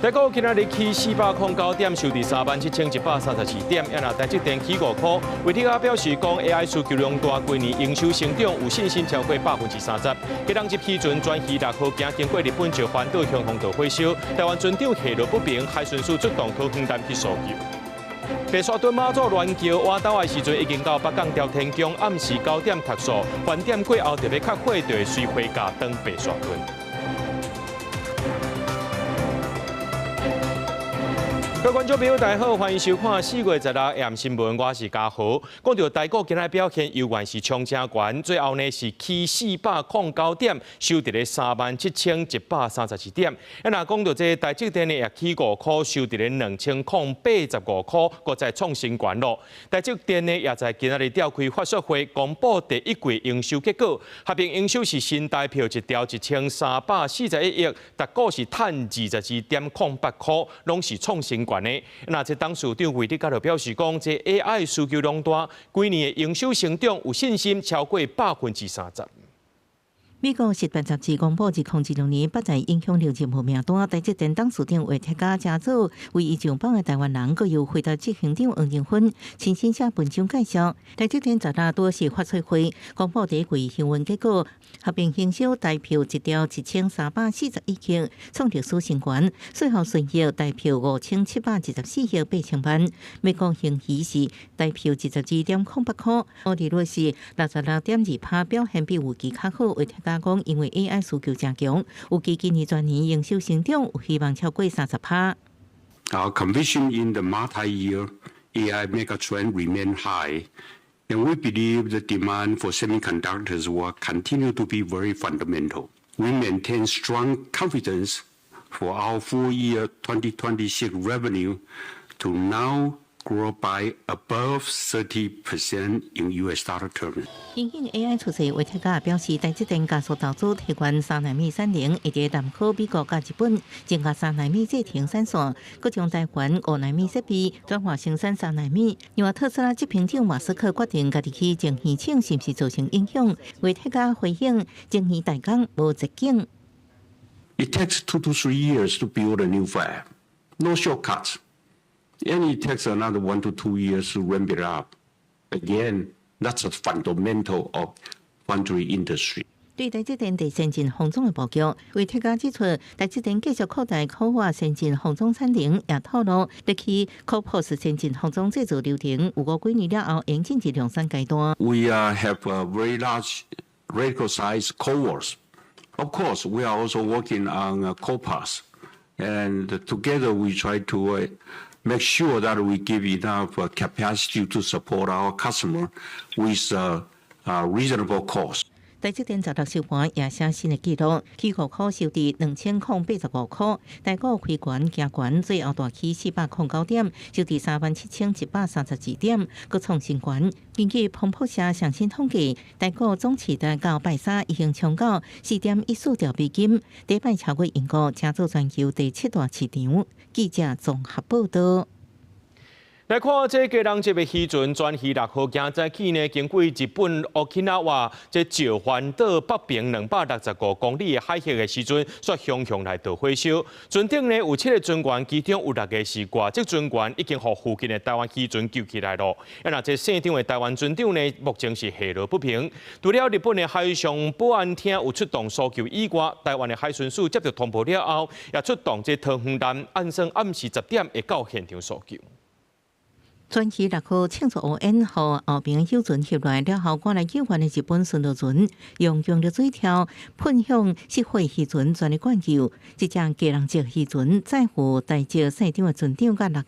台股今仔日起409点，收伫37134点，也若台积电起5块。魏铁家表示，讲 AI 需求量大，今年营收成长有信心超过30%。今当日批准转移6号行经过日本就环岛向红岛回收，台湾船长下落不明，海巡署出动桃园南去搜救。白沙屯马祖乱桥挖岛的时阵，已经到北港朝天宫，暗时9点读数，饭店过后特别较火，就会随回家登白沙屯。各位观众朋友，大家好，欢迎收看4月16日新闻，我是嘉豪。讲到台股今日表现犹原是冲正悬，最后呢是起409点，收伫咧37132点。若讲到这台积电呢也起5块，收伫咧2085块，搁再创新高咯。台积电呢也在今日召开发说会，公布第一季营收结果，合并营收是新台票一条1341亿，达股是赚22.08块，拢是创新高。那这董事长魏德嘉就表示讲，这 AI 需求量大，今年的营收成长有信心超过30%。美国时报杂志公布2016年8在影响力节目名单，台积电董事长魏德嘉家族为伊上榜的台湾人，各有回答执行长黄仁勋亲身写文章介绍。台积电10日多是发出会公布第一季营运结果，合并营收台票一条1341亿，创历史新高，税后损益台票5714亿8千万，美国盈余是台票12.08块，毛利率是66.2%，表现比预期较好。魏德嘉讲，因为 AI 需求真强，预计今年全年营收成長有希望超過30%。Our conviction in the multi-year AI megatrend remain high, and we believe the demand for semiconductors will continue to be very fundamental. We maintain strong confidence for our full year 2026 revenue to now grow by above 30% in US dollar terms. 因应 AI 出世，魏德嘉表示，台积電加速投資提懸3奈米產能，會喺南科、美國甲日本增加3奈米製程產線，佮將台灣5奈米設備轉化生產3奈米。另外，特斯拉執行長馬斯克決定家己去淨現廠，是毋是造成影響？魏德嘉回應：淨現大工無捷徑。It takes 2 to 3 years to build a new fab. No shortcuts. And it takes another 1 to 2 years to ramp it up. Again, that's a fundamental of foundry industry. 對台積電第先進封裝的布局，魏德嘉指出，台積電繼續擴大科華先進封裝產能，也透露，歷期CoPoS先進封裝製造流程，如果幾年了後，應進入量產階段。We have a very large radical size CoWoS. Of course, we are also working on CoPoS, and together we try to make sure that we give enough capacity to support our customer with reasonable cost. 台積電10日收盤也寫新的紀錄，起5塊收至2085塊，台股開懸行懸，最後大起409點，收至37132點，各創新高。根據彭博社上新統計，台股總市值到拜三已經衝到4.14兆美金，禮拜超過英國，成做全球第7大市場。記者綜合報道。来看这个人这个渔船转移6號行早起呢，經過日本沖縄這石垣島北邊265公里的海峽的時陣，率向來倒火燒。船頂呢有7個船員，其中有6個是外籍船員，已經互附近的台灣漁船救起來了。那這船長的台灣船長呢，目前是下落不明。除了日本的海上保安廳有出動搜救以外，台灣的海巡署接到通報了後，也出動這桃園南暗時10點會到現場搜救。轉移6號慶祝奧運和後邊遊船入來了後，趕來救援的日本巡邏船用力水跳噴向失火漁船，全力灌救。這隻家人籍漁船載負台籍船長的船長甲6個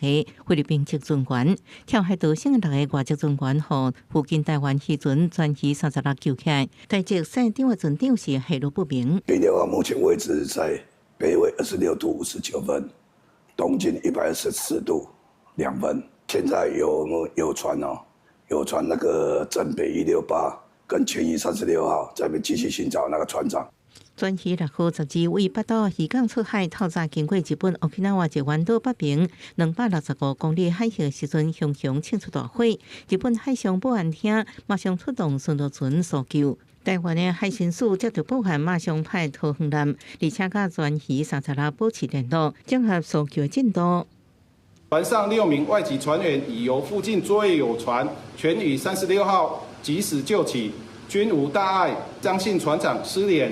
菲律賓籍船員，跳海島上的6個外籍船員和附近台灣漁船轉移30日救起來。台籍船長的船長是下落不明。北硫目前為止在北緯26度59分，東經124度2分。现在有船哦，有船那个正北168跟前移36号在那边继续寻找那个船长。转移6號12為北島漁港出海，透早經過日本沖縄石垣島北邊265公里海峽時陣，向慶出大火。日本海上保安廳馬上出動巡邏船搜救。台湾的海巡署接到报函，马上派桃园南，而且甲专鱼36保持联络，整合搜救进度。船上6名外籍船员已由附近作业有船全于36号及时救起，均无大碍。相信船长失联，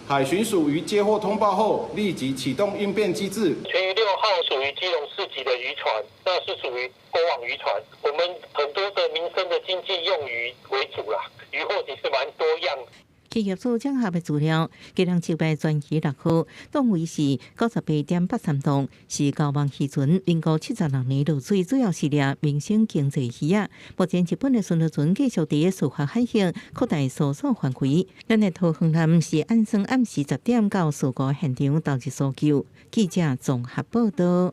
海巡署于接获通报后，立即启动应变机制。全于6号属于基隆市级的渔船，那是属于过往渔船。我们很多的民生的经济用鱼为主啦，渔获其实蛮多样。企业所整合的资料，基隆7百专鱼6号，档位是98.83吨，是高望渔船。民国76年落水，主要是掠民生经济鱼啊。目前日本的巡逻船继续伫司法海峡扩大搜索范围。咱的桃园南是按算暗时10点到事故现场投入搜救。记者综合报道。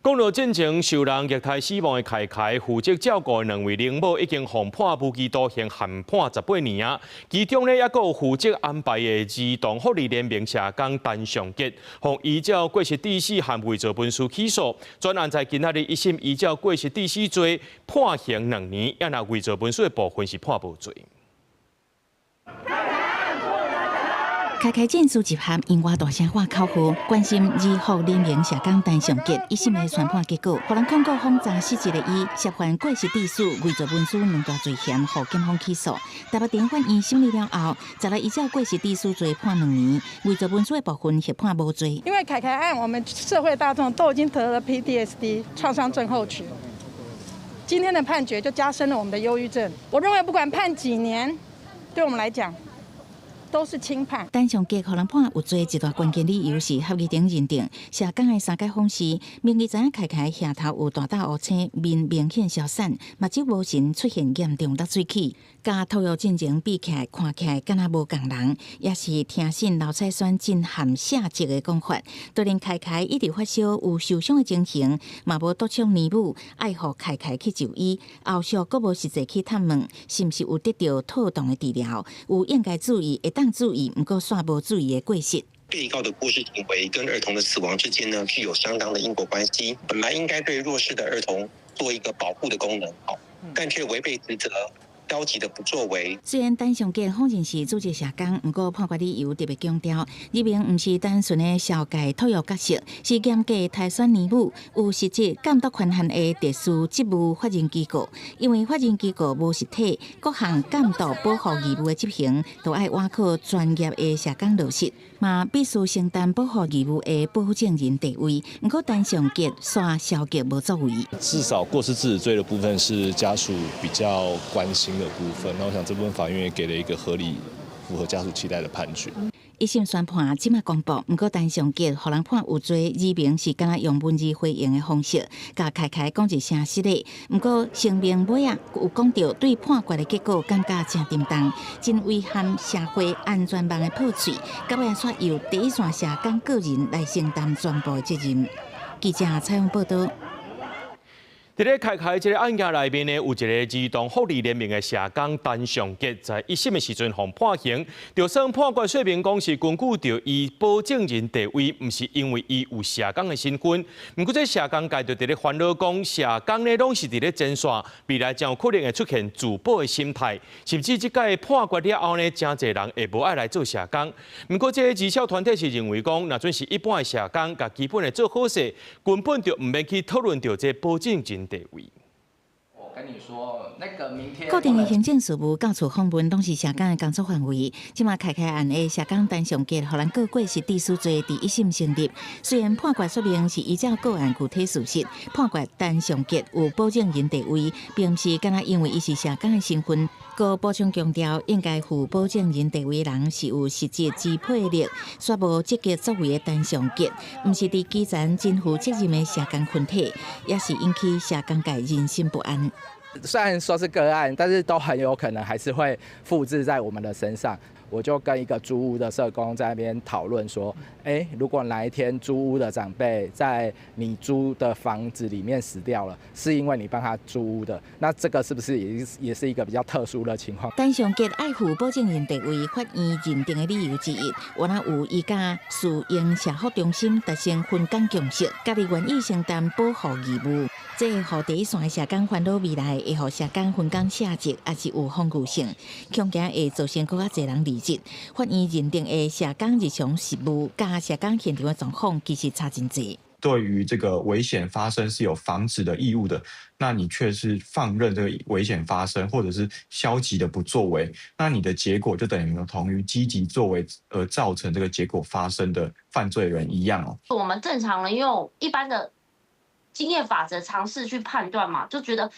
讲到进前受人虐待死亡的凯凯，负责照顾的2位灵母已经被判无期徒刑，限判18年啊。其中呢，也佫有负责安排的儿童福利联盟社工陈尚杰，被依照过失致死和伪造文书起诉。专案在今仔日一审依照过失致死罪判刑2年，也那伪造文书的部分是判无罪。凯凯战术集合，因我大声话口号，关心儿福联盟社工陈尚杰一审的宣判结果，互人控告轰炸失职的伊涉犯过失致死、伪造文书2大罪嫌，互检方起诉。台北地方法院审理了后，再来依照过失致死罪判2年，伪造文书的部分协判无罪。因为凯凯案，我们社会大众都已经得了 PTSD 创伤症候群，今天的判决就加深了我们的忧郁症。我认为不管判几年，对我们来讲，都是轻判。陈尚杰互人判有罪一大关键理由是合议庭认定社工的3解访时，明义知影凯凯下头有大大乌青，面明显消散，目睭无神，出现严重脱水气，甲投入进前比起来看起来敢若无共人，也是听信老蔡选真含下级的讲法。就连凯凯一直发烧有受伤的情形，嘛无督促义母爱护凯凯去就医，后续阁无实际去探问，是毋是有得到妥当的治疗，有应该注意会注意，不过煞无注意的过失。被告的过失行为跟儿童的死亡之间呢，具有相当的因果关系。本来应该对弱势的儿童做一个保护的功能，但却违背职责，消极的不作为。虽然陈尚杰否认是组织社工，不过判决理由特别强调，里面不是单纯的消解托育角色，是严格汰选义务，有实质监督权限的特殊职务法人机构。因为法人机构无实体，各项监督保护义务的执行，都要依靠专业的社工落实，嘛必须承担保护义务的保证人地位。不过陈尚杰煞消极无作为。至少过失致死罪的部分是家属比较关心的部分，那我想这部分法院也给了一个合理、符合家属期待的判决。一审宣判即马公布，不过陈尚杰互人判有罪，疑明是敢若用文字回应的方式，甲凯凯讲一声失礼。不过声明尾啊有讲到对判决的结果感觉真沉重，真危害社会安全网的破碎，到尾煞由第一线社工个人来承担全部的责任。记者采访报道。伫咧凯凯这个案件内面呢，有一个儿童福利联盟的社工陈尚杰，在一审的时阵被判刑，就算判决说明讲是根据着伊保证人地位，毋是因为伊有社工的身份。毋过这社工界就伫咧烦恼讲，社工呢拢是伫咧前线，未来将有可能会出现自保的心态，甚至即届判决了后呢，真侪人会无爱来做社工。毋过这个自小团体是认为讲，若准是一般的社工，甲基本的做好势，根本就毋免去讨论着这保证人地位。我跟你说，那个明天固定的行政事务、到处访问，拢是社工的工作范围。即马凯凯案的社工陈尚杰，互人告过失致死罪第一审成立。虽然判决说明是依照个案具体事实，判决陈尚杰有保证人地位，并不是敢若因为伊是社工的身份。个补充强调，应该负保证人地位人是有实际支配力，却无积极作为的陈尚杰，毋是伫基层肩负责任的社工群体，也是引起社工界人心不安。虽然说是个案，但是都很有可能还是会复制在我们的身上。我就跟一个租屋的社工在那边讨论说，如果哪一天租屋的长辈在你租的房子里面死掉了，是因为你帮他租屋的，那这个是不是也是一个比较特殊的情况？陈尚杰爱负保证人地位，法院认定的理由之一，原来有伊甲私营社福中心达成分工共识，家己愿意承担保护义务。这会互第一线的社工烦恼未来，会互社工分工写职，也是有风险性，恐惊会造成更加侪人离职。法院认定的社工日常事务加社工现场的状况，其实差真济。对于这个危险发生是有防止的义务的，那你却是放任这个危险发生，或者是消极的不作为，那你的结果就等于同于积极作为而造成这个结果发生的犯罪人一样哦。我们正常人用一般的经验法则尝试去判断嘛，就觉得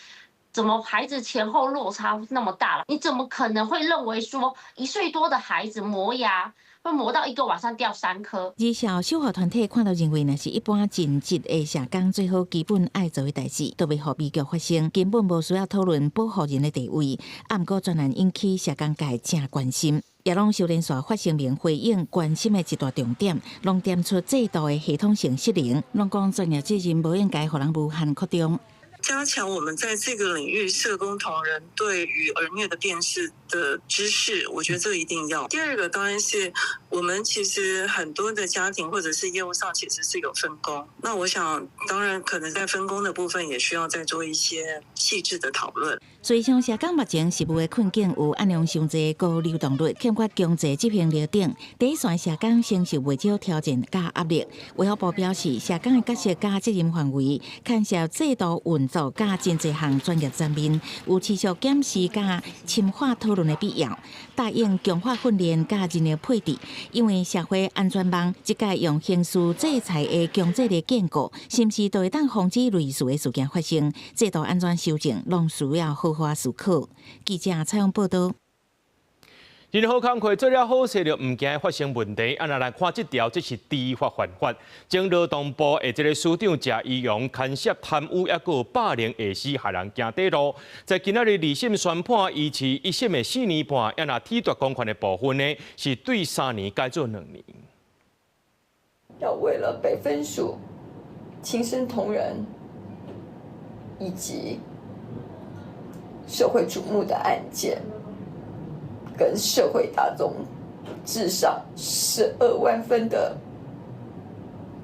怎么孩子前后落差那么大了？你怎么可能会认为说1岁多的孩子磨牙会磨到一个晚上掉3颗？至少守法团体看到认为，那是一般尽职的社工最好基本爱做的代志，都未互悲剧发生，根本无需要讨论保护人的地位。不过专案引起社工界正关心，也拢修炼所发声明回应关心的一大重点，拢点出制度的系统性失灵，拢讲专业责任无应该互人无限扩张。加强我们在这个领域社工同仁对于儿虐的辨识的知识，我觉得这个一定要。第二个当然是我们其实很多的家庭或者是业务上其实是有分工，那我想当然可能在分工的部分也需要再做一些细致的讨论。所以像社工目前事务的困境有按量上济高流动率，欠缺经济执行力等，第一线社工承受袂少挑战加压力。卫福部表示，社工的角色加责任范围，牵涉制度运作加真侪项专业层面，有持续检视加深化讨论的必要。答应强化训练加人力配置，因为社会安全网即届用刑事制裁的强制力建构，是毋是都会当防止类似的事件发生？制度安全修正，拢需要好好思考。记者采访报道。人好工课做了好势就唔惊发生问题，按来看这条，这是知法犯法。前劳动部的这个署长谢依荣牵涉贪污，也有霸凌下死害人行底路。在今仔日二审宣判，依次一审的4年半，按褫夺公权的部分呢，是对3年改做2年。要为了被分属亲生同仁以及社会瞩目的案件，跟社会大众致上12万分的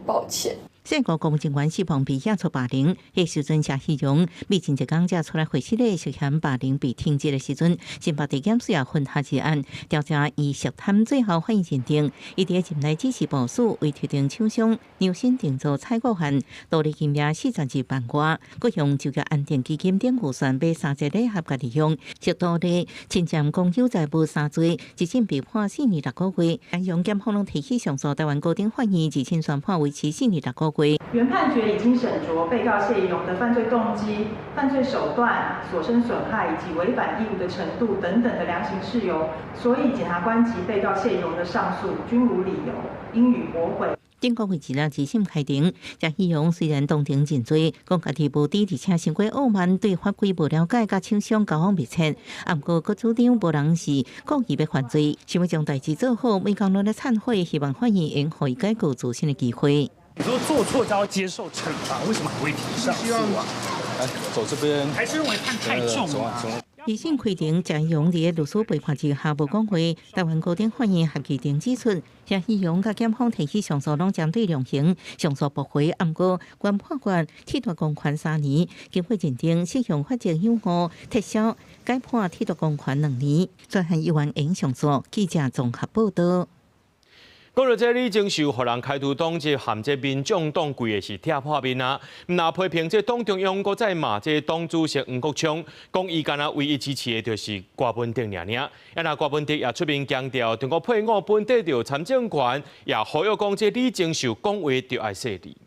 抱歉。全国公务员希望被压错霸凌，迄时阵谢依荣未前一讲才出来回息咧，涉嫌霸凌被停职的时阵，新北地检署也分下一案，调查以涉贪最后法院认定，伊伫进来指示部署为特定厂商量身定做采购案，独立金额42万元，各用就业安定基金等预算买30个合格利用，涉独立侵占公有财物3罪，一审被判4年6个月。安阳检方拢提起上诉台湾高等法院2审宣判维持4年6个月。原判决已经审酌被告谢依荣的犯罪动机、犯罪手段、所生损害以及违反义务的程度等等的量刑事由，所以检察官及被告谢依荣的上诉均无理由，应予驳回。经过为2审开庭，谢依荣虽然当庭认罪，讲家己无知，而且心怀傲慢，对法规无了解，甲厂商交往密切。不过，佮主张无人是故意要犯罪，想要将代志做好，每工拢咧忏悔，希望法院应予以改过自新的机会。你说做错就要接受惩罚，为什么还会提上诉啊？来，走这边。还是认为判太重吗？二审开庭，谢依荣伫律师备判之下无讲话。台湾高等法院合议庭指出，谢依荣甲检方提起上诉拢针对量刑，上诉驳回。不过，原判决褫夺公权3年，经过认定适用法则有误，撤销，改判褫夺公权2年。专案议员应上诉。记者综合报道。讲到这李正秀，互人开除党籍，含这民众党规的是拆破面啊！那批评这党中央，搁再骂这党主席黄国昌，讲伊干那唯一支持的就是郭文德尔。那郭文德也出面强调，中国配5本地着参政权，也呼吁讲这李正秀讲话着爱说理。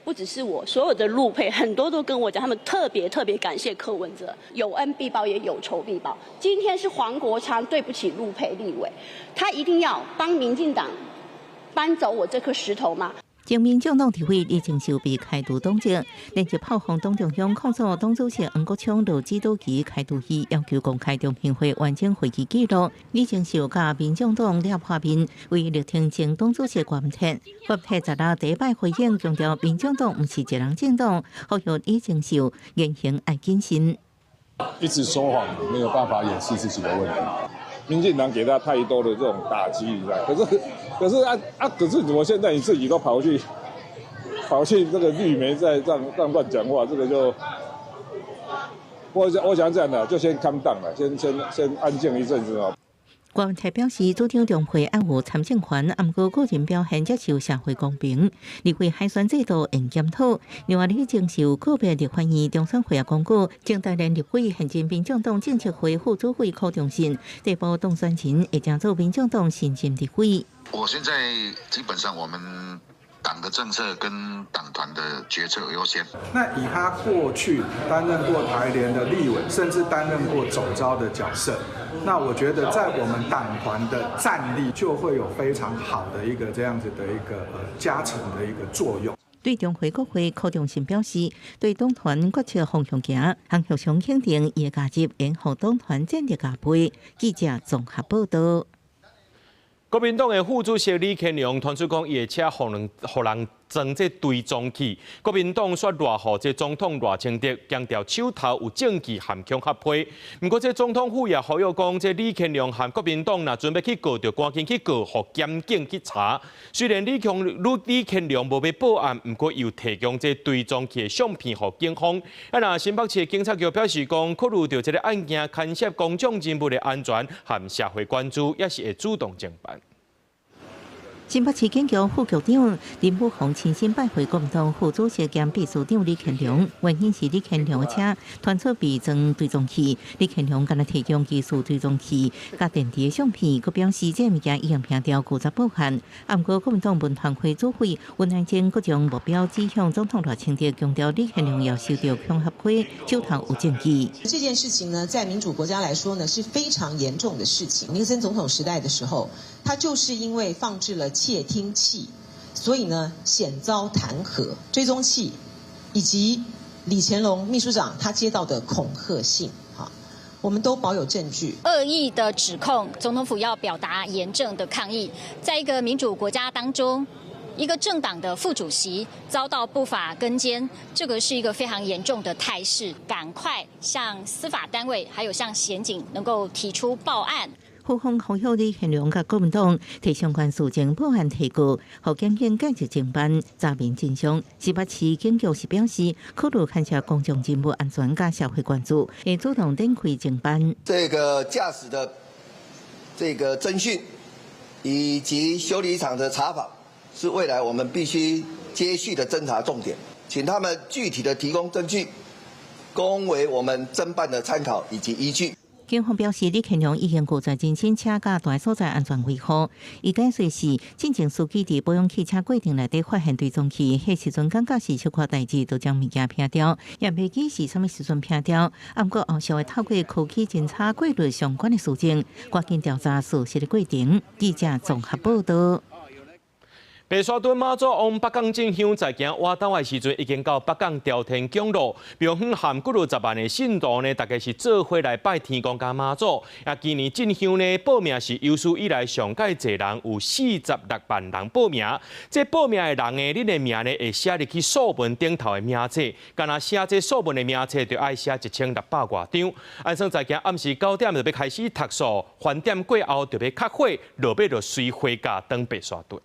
不只是我，所有的陆配很多都跟我讲，他们特别感谢柯文哲，有恩必报，也有仇必报。今天是黄国昌对不起陆配立委，他一定要帮民进党搬走我这颗石头吗？前民众党立委李正秀被开除党籍，连续炮轰党中央，控诉党主席黄国昌落指导其开除伊，要求公开中评会完整会议记录。李正秀甲民众党了破面，为力挺前党主席郭文哲。郭文哲在第一摆回应，强调民众党不是一人政党，呼吁李正秀言行爱谨慎。一直说谎，没有办法掩饰自己的问题。民进党给他太多的这种打击，可是怎么现在你自己都跑去跑去这个绿媒在这样乱讲话，这个就。我想这样的，就先calm down了，先安静一阵子哦。郭文泰表示，主张重回案有参政权，不过个人表现接受社会公平，立会海选制度应检讨。另外，你接受个别立法院中选会公告，正大连立会现任民众党政策会副主委柯忠信，地方当选前会将做民众党新任立会。我现在基本上我们。党的政策跟党团的决策优先。那以他过去担任过台联的立委，甚至担任过总召的角色，那我觉得在我们党团的战力就会有非常好的一个这样子的一个加成的一个作用。对中华国会柯忠信表示，对党团决策方向行，韩学雄肯定伊加入延后党团战略加倍。记者综合报道。国民党的副主席李乾龙传出讲，伊会车互人装这追踪器。国民党说偌好，这总统偌清德，强调手头有证据含强合批。不过，这总统府也呼吁讲，这李乾龙和国民党若准备去告，就赶紧去告，互检警去查。虽然李乾龙无要报案，不过又提供这追踪器的相片互警方。那新北市警察局表示讲，考虑到这个案件牵涉公众人物的安全和社会关注，也是会主动侦办。新北市警局副局长林武宏亲身拜会国民党副主席兼秘书长李乾龙，原因是李乾龙的车传出被装追踪器，李乾龙敢若提供技术追踪器甲电池的相片，佮表示这物件已经评调固执不限。不过国民党文团会主委温爱珍佮将目标指向总统赖清德，强调李乾龙要收到强合规，手头有证据。这件事情呢，在民主国家来说呢，是非常严重的事情。尼克森总统时代的时候，他就是因为放置了窃听器，所以呢险遭弹劾。追踪器以及李乾龙秘书长他接到的恐吓信，我们都保有证据。恶意的指控，总统府要表达严正的抗议。在一个民主国家当中，一个政党的副主席遭到不法跟监，这个是一个非常严重的态势。赶快向司法单位还有向检警能够提出报案。呼吁李乾龙甲国民党提相关事情报案提告，互检警继续侦办，查明真相。新北市警局是表示，考虑牵涉公众人物安全甲社会关注，会主动展开侦办。这个驾驶的这个侦讯以及修理厂的查访，是未来我们必须接续的侦查重点，请他们具体的提供证据，供为我们侦办的参考以及依据。警方表示，李乾龙已经固在人身车甲大所在安全维护。伊解说是，进前司机伫保养汽车过程内底发现追踪器，迄时阵感觉是小可代志，就将物件撇掉，也袂记是啥物时阵撇掉。不过后续会透过科技侦查过滤相关的事情，赶紧调查事实的过程。记者综合报道。白沙屯妈祖往北港进香，在行活动的时阵，已经到北港朝天宫路，庙方含几落10万的信徒呢，大概是做伙来拜天公甲妈祖。啊，今年进香呢，报名是有史以来上届侪人，有46万人报名。这报名的人呢，恁的名呢会写入去数文顶头的名册，干那写这数文的名册，就爱写1600多张。按算在行暗时9点就要开始读书，饭点过后就要开火，落尾就随回家登白沙屯。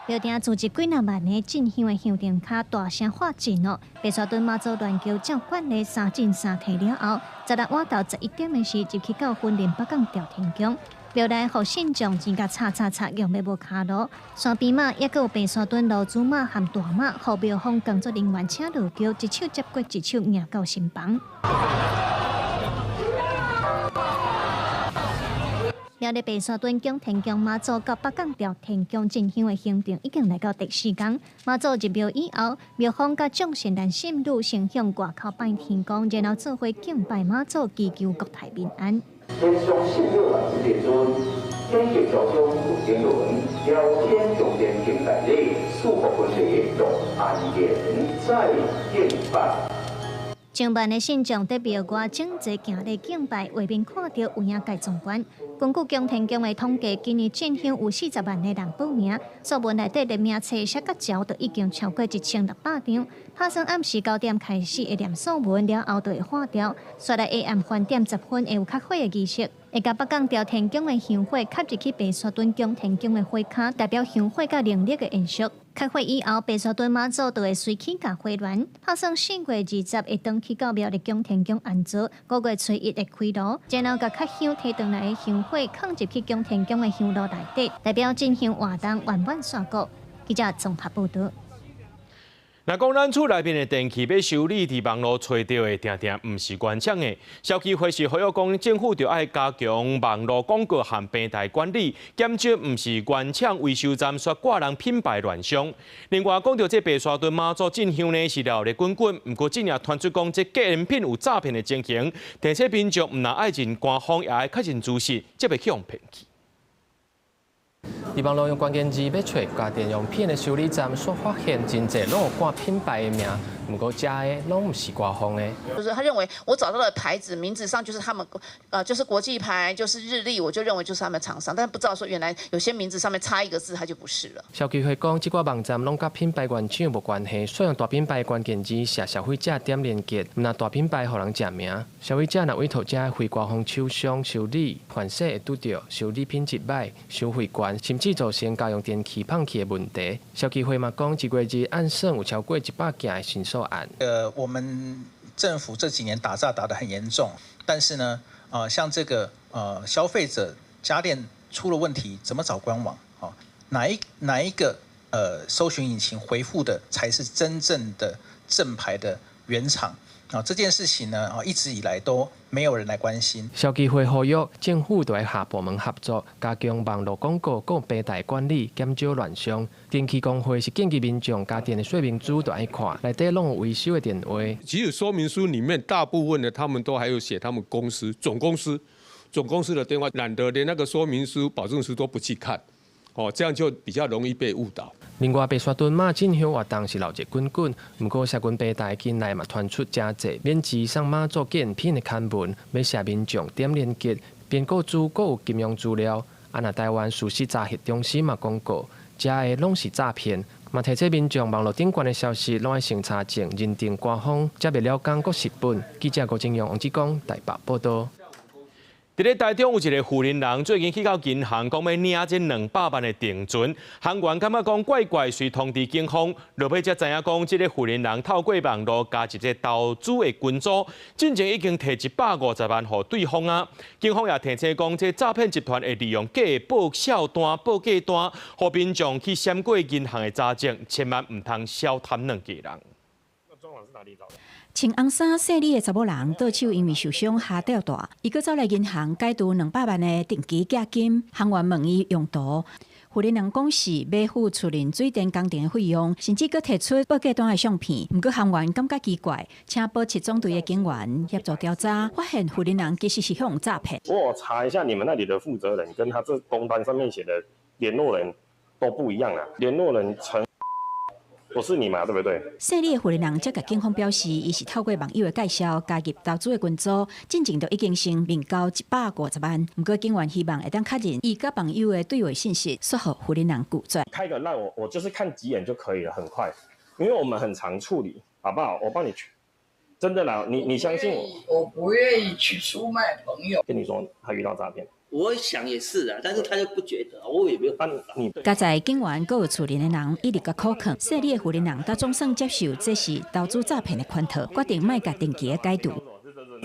庙埕组织几若万的进香的香灯卡大声发震哦！白沙屯妈祖乱桥照管的3进3退了后，16晚到11点的时就去到婚林北港朝天宫。庙内互信众真甲擦，用要无卡路。山边马也有白沙屯路主马和大马，互庙方工作人员请落桥，一手接过一手迎到身旁。了咧白沙屯宫天宫妈祖到北港朝天宫进香的行程已经来到第4天。妈祖入庙以后，庙方甲众善男信女先向外口拜天公，然后做伙敬拜妈祖，祈求国泰民安。天上信六万之列尊，天界朝中有天伦，聊天重点敬大礼，祝福婚礼乐安言再敬拜。上万的信众在庙外整齐行礼敬拜，外面看到有影介壮观。根据宫田宫的统计，今年进香有40万的人报名，作文内底的名册写到招就已经超过1600张。拍算暗时9点开始会念作文，了后就会化掉，刷来下暗饭点10分会有较火的仪式。会甲北港朝天宫的香火吸入去白沙屯宫田宫的火卡，代表香火甲灵力的延续。开会以后，白沙屯妈祖就会随起甲回銮，拍算4月20会登去到庙的宫田宫安坐，5月初1会开炉，然后甲较香提转来的香火放入去宫田宫的香炉内底，代表进行活动圆满煞果。记者综合报道。若讲咱厝内面的电器要修理，伫网络找到的，定定毋是原厂的。消基会是呼吁讲，政府就爱加强网络广告和平台管理，减少毋是原厂维修站刷挂人品牌乱象。另外，讲到这白沙屯妈祖进香呢是热烈滚滚，毋过近日传出讲这假赝品有诈骗的情形，提醒民众毋但爱认官方，也爱确认资讯，才袂去用骗去。伫网络用关键字要找家电用品的修理站，所发现真侪拢有挂品牌的名，不过假的拢毋是官方的。就是他认为我找到的牌子名字上就是他们，就是国际牌，就是日立，我就认为就是他们厂商，但不知道说原来有些名字上面差一个字，它就不是了。消基会讲，这挂网站拢甲品牌原厂无关系，所以用大品牌关键字写消费者点连结，毋拿大品牌互人食名。消费者若委托这非官方厂商修理，凡说会拄到修理品质歹、收费悬，甚至造成家用电器放气的问题。消基会嘛讲，1月日按算有超过100件的申诉案。我们政府这几年打诈打得很严重，但是呢，像这个消费者家电出了问题，怎么找官网？哪一个搜寻引擎回复的才是真正的正牌的原厂？这件事情呢，一直以来都没有人来关心。消基会呼吁政府对下部门合作，加强网络广告和平台管理，减少乱象。电器工会是建议民众家电的说明书都爱看，内底拢有维修的电话。其实说明书里面大部分的他们都还有写他们公司总公司的电话，懒得连那个说明书、保证书都不去看，这样就比较容易被误导。另外，白沙屯马进香活动是闹热滚滚，不过社群平台近来嘛传出真侪免钱送马祖假品的刊文，要写民众点连结，编购资阁有金融资料。若台湾属实查核中心嘛公告，这的拢是诈骗。嘛提醒民众网络顶悬的消息，拢要先查证认定官方，才袂了讲国实本。记者郭正阳、王志光台北报道。伫咧台中有一个富人人，最近去到银行，讲要领这200万的定存。行员感觉讲怪怪，随通知警方，落尾才知影讲，这个富人人透过网络加入这投资的群组，进前已经摕150万给对方啊。警方也提醒讲，这诈骗集团会利用假报销单、报价单，互民众去闪过银行的查证，千万唔通小贪两家人。那装潢是哪里找的？穿红衫细里的查某人，倒手因为受伤下吊大，伊佫走来银行解除200万的定期假金，行员问伊用途。富人人讲是要付厝邻水电工程的费用，甚至佫摕出报价单的相片。毋过行员感觉奇怪，请保7总队的警员协助调查，发现富人人其实是向诈骗。我查一下你们那里的负责人跟他这公单上面写的联络人都不一样啊，联络人不是你嘛，对不对？姓李的富人人则甲警方表示，伊是透过网友的介绍加入投资的群组，进前就已经先面交150万。不过警员希望会当确认伊甲网友的对话信息，说服富人人拒绝。开个赖我就是看几眼就可以了，很快，因为我们很常处理，好不好？我帮你去，真的啦，你相信我。我不愿意去出卖朋友。跟你说，他遇到诈骗。我想也是啊，但是他就不觉得，我也没有。你加在警员各有厝邻的人一直甲口肯，姓李的富人人甲总算接受这是投资诈骗的圈套，决定卖甲定期的解除。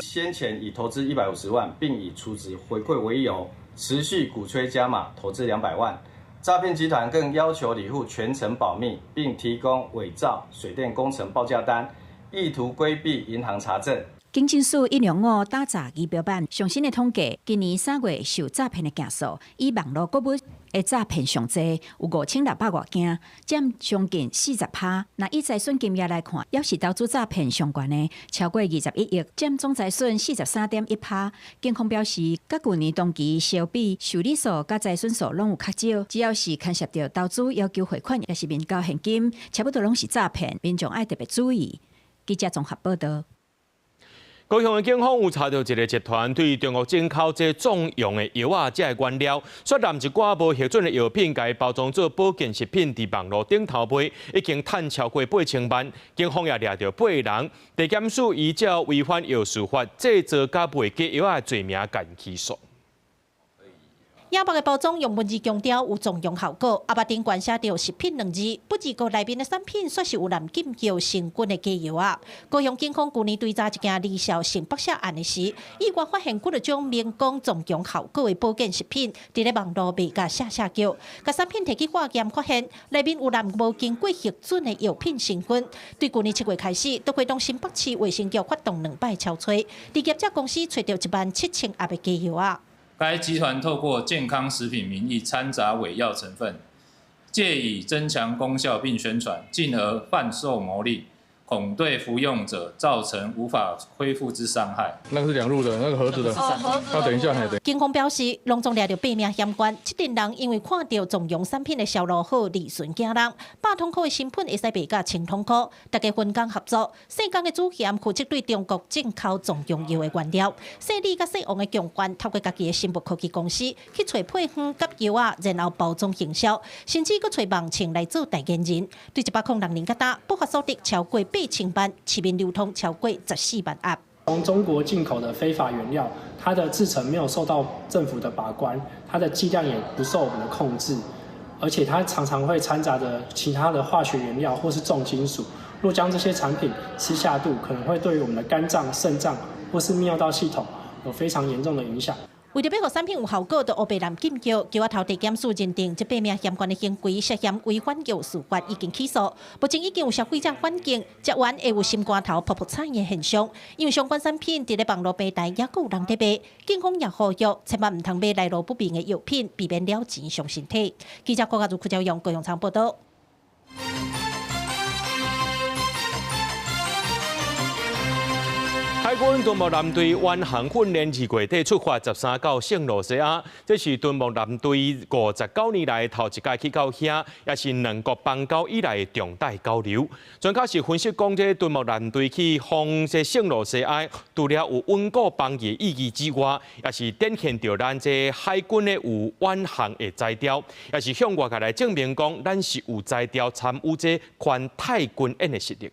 先前已投资150万，并以储值回馈为由，持续鼓吹加码投资200万。诈骗集团更要求理户全程保密，并提供伪造水电工程报价单，意图规避银行查证。警政署105打诈仪表板上新的统计，今年3月受诈骗的件数，以网络购物的诈骗上济，有5600多件，占将近40%。那以财损金额来看，也是投资诈骗相关的，超过21亿，占总财损43.1%。警方表示，甲去年同期相比，受理数甲财损数拢有较少，只要是牵涉到投资要求汇款，也是面交现金，差不多拢是诈骗，民众爱特别注意。记者综合报道。高雄的警方有查到一个集团对中国进口这壮阳的药啊，这个原料，涉嫌一寡无核准的药品，甲包装做保健食品，伫网络顶头卖，已经赚超过8000万。警方也抓到8个人，地检署依照违反药事法制造甲卖假药的罪名，甲起诉。亚白的包装用文字强调有壮阳效果，阿巴顶管写着食品2字，不知个内面的产品说是有含禁药成分的假药啊。高雄警方去年追查一件李小成爆射案的时，意外发现几多种明讲壮阳效果的保健食品，伫咧网络卖甲下叫，甲产品提去化验发现内面有含无经过核准的药品成分。对去年7月开始，都会当新北市卫生局发动2摆敲吹，伫业者公司找到17000盒的假药啊。该集团透过健康食品名义掺杂伪药成分，借以增强功效并宣传，进而贩售牟利，恐对服用者造成无法恢复之伤害。那个是2入的，那个盒子的。要等一下，警方表示，隆重抓到8名嫌犯，这群人因为看到壮阳产品的销路好，利顺惊人，8通块的成本会使卖甲10通块，大家分工合作，细工的主嫌负责对中国进口壮阳药的原料，细李甲细王的强权透过家己的生物科技公司去找配方甲药啊，然后包装行销，甚至佫找网青来做代言人，对106人甲打，不法所得超过8000万，市面流通超过14万盒。从中国进口的非法原料，它的制成没有受到政府的把关，它的剂量也不受我们的控制，而且它常常会掺杂着其他的化学原料或是重金属。若将这些产品吃下肚，可能会对于我们的肝脏、肾脏或是泌尿道系统有非常严重的影响。为着要让产品有效果，就乌白蓝禁药，桥仔头地检署认定这8名嫌犯的行为涉嫌违反药事法，已经起诉。目前已经有消费者反映，食完会有心肝头、噗噗惨的现象。因为相关产品伫咧网络平台也有人在卖，警方也呼吁千万唔通买来路不明的药品，避免了钱伤身体。记者郭家如屈兆阳高雄场报道。海军敦睦舰队远航训练2月底出发13到圣罗西亚，这是敦睦舰队59年来头一届去到遐，也是2国邦交以来的重大交流。专家是分析讲，这敦睦舰队去访这圣罗西亚，除了有稳固邦谊意义之外，也是展现着咱这海军的有远航的才调，也是向外界来证明讲，咱是有才调参与这环太军演的实力的。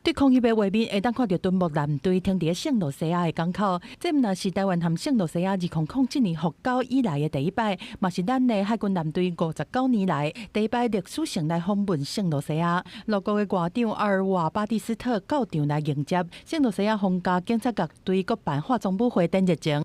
对空域的画面，会当看到敦睦舰队停伫圣罗西亚的港口。这毋但是台湾和圣罗西亚2007年复交以来的第一摆，嘛是咱的海军舰队59年来第一摆历史性来访问圣罗西亚。六国的外长阿尔瓦巴蒂斯特到场来迎接圣罗西亚皇家警察局对各办化妆舞会等热情。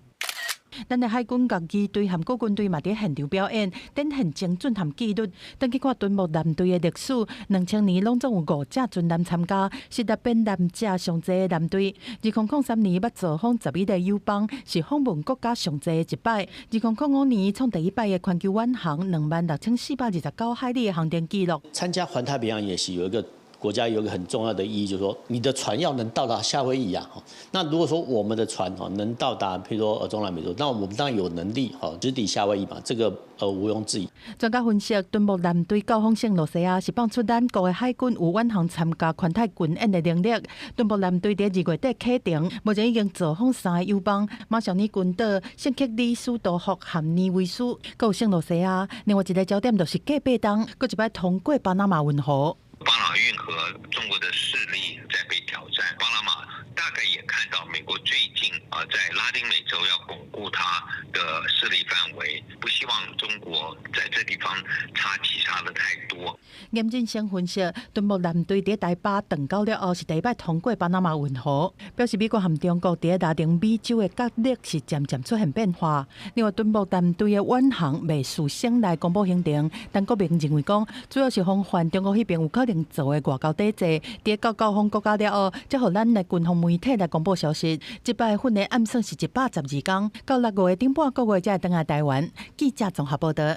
咱的海军各机队和各军队嘛伫现场表演，展现精准和纪律。等去看敦睦舰队的历史，2000年拢总有5架军舰参加，是日本舰只上济的舰队。2003年捌造访11个友邦，是访问国家上济的一摆。2005年创第一摆的全球远航26429海里的航程纪录。参加环太平洋演习有一个。国家有一个很重要的意义，就是说你的船要能到达夏威夷啊。那如果说我们的船能到达，譬如说中南美洲，那我们当然有能力直抵夏威夷嘛，这个毋庸置疑。专家分析，敦睦舰队到访圣罗西亚是放出咱国的海军有远航参加环太军演的能力。敦睦舰队在2月底启程，目前已经造访3个友邦：马绍尼群岛、圣克里斯多福和尼维斯，还有圣罗西亚。另外一个焦点就是隔壁东，搁一摆通过巴拿马运河。巴拿马运河，中国的势力在被挑战。巴拿马大概也看到美国最近在拉丁美洲要巩固它的势力范围，不希望中国在这地方插旗插的太多。严正先分析，敦睦舰队伫台巴登岛了后，是第一摆通过巴拿马运河，表示美国和中国伫拉丁美洲的角力是渐渐出现变化。另外，敦睦舰队的远航未事先来公布行程，但国民认为讲，主要是防范中国迄边有可能做的外交抵制。伫到交访国家了后，才互咱的军方媒体来公布消息。这摆训练暗算是112天，到6月顶半个月才会回来台湾。记者综合报道。